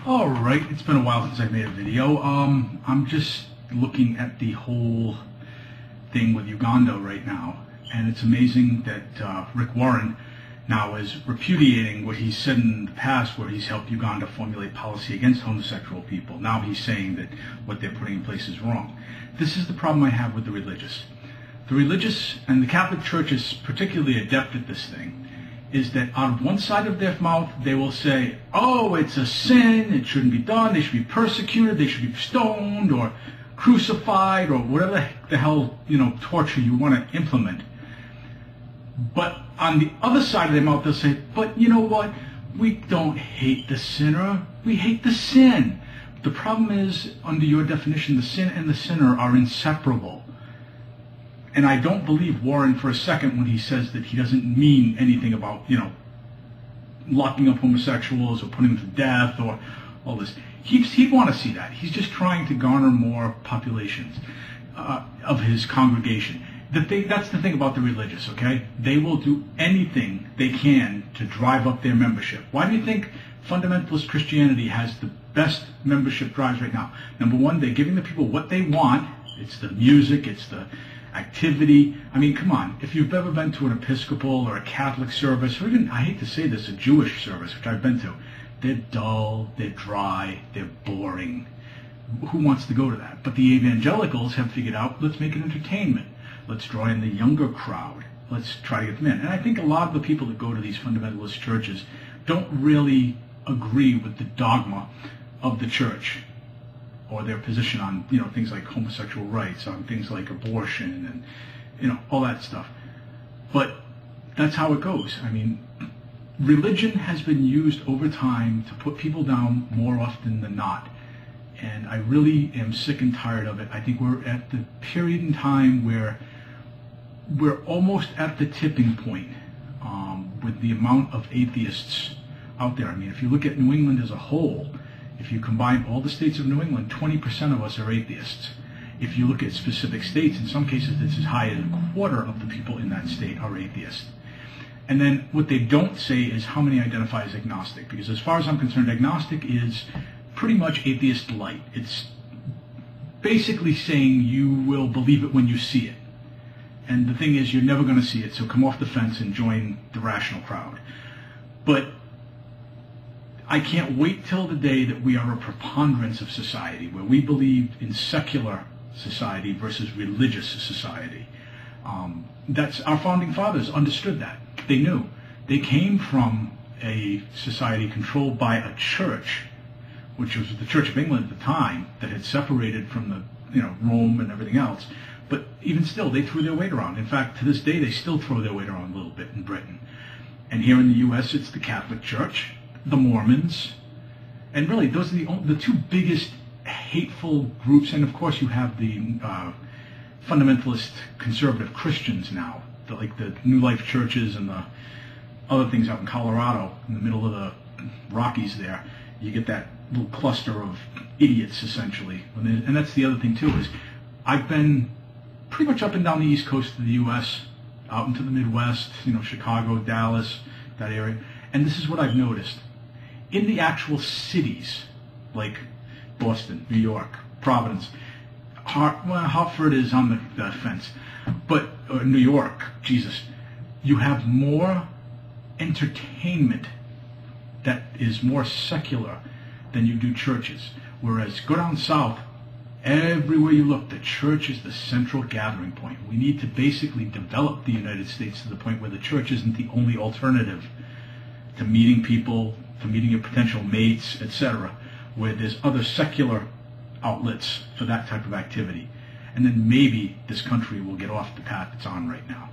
All right, it's been a while since I made a video. I'm just looking at the whole thing with Uganda right now, and it's amazing that Rick Warren now is repudiating what he's said in the past, where he's helped Uganda formulate policy against homosexual people. Now he's saying that what they're putting in place is wrong. This is the problem I have with the religious. The religious, and the Catholic Church is particularly adept at this thing, is that out of one side of their mouth they will say, oh, it's a sin, it shouldn't be done, they should be persecuted, they should be stoned or crucified or whatever the hell, torture you want to implement. But on the other side of their mouth they'll say, but you know what, we don't hate the sinner, we hate the sin. The problem is, under your definition, the sin and the sinner are inseparable. And I don't believe Warren for a second when he says that he doesn't mean anything about, locking up homosexuals or putting them to death or all this. He'd want to see that. He's just trying to garner more populations of his congregation. That's the thing about the religious, okay? They will do anything they can to drive up their membership. Why do you think fundamentalist Christianity has the best membership drives right now? Number one, they're giving the people what they want. It's the music, it's the activity. I mean, come on. If you've ever been to an Episcopal or a Catholic service, or even, I hate to say this, a Jewish service, which I've been to, they're dull, they're dry, they're boring. Who wants to go to that? But the evangelicals have figured out, let's make it entertainment. Let's draw in the younger crowd. Let's try to get them in. And I think a lot of the people that go to these fundamentalist churches don't really agree with the dogma of the church, or their position on, things like homosexual rights, on things like abortion and, all that stuff. But that's how it goes. I mean, religion has been used over time to put people down more often than not. And I really am sick and tired of it. I think we're at the period in time where we're almost at the tipping point with the amount of atheists out there. I mean, if you look at New England as a whole, if you combine all the states of New England, 20% of us are atheists. If you look at specific states, in some cases it's as high as a quarter of the people in that state are atheists. And then what they don't say is how many identify as agnostic, because as far as I'm concerned, agnostic is pretty much atheist light. It's basically saying you will believe it when you see it. And the thing is, you're never going to see it, so come off the fence and join the rational crowd. But I can't wait till the day that we are a preponderance of society, where we believe in secular society versus religious society. That's our founding fathers understood that. They knew. They came from a society controlled by a church, which was the Church of England at the time, that had separated from the Rome and everything else. But even still, they threw their weight around. In fact, to this day, they still throw their weight around a little bit in Britain. And here in the U.S., it's the Catholic Church, the Mormons, and really those are the two biggest hateful groups. And of course you have the fundamentalist conservative Christians now, like the New Life churches and the other things out in Colorado, in the middle of the Rockies there. You get that little cluster of idiots, essentially. And that's the other thing too, is I've been pretty much up and down the East Coast of the U.S., out into the Midwest, Chicago, Dallas, that area. And this is what I've noticed. In the actual cities, like Boston, New York, Providence, Hartford is on the fence, but New York, Jesus, you have more entertainment that is more secular than you do churches. Whereas go down south, everywhere you look, the church is the central gathering point. We need to basically develop the United States to the point where the church isn't the only alternative to meeting people, to meeting your potential mates, etc., where there's other secular outlets for that type of activity. And then maybe this country will get off the path it's on right now.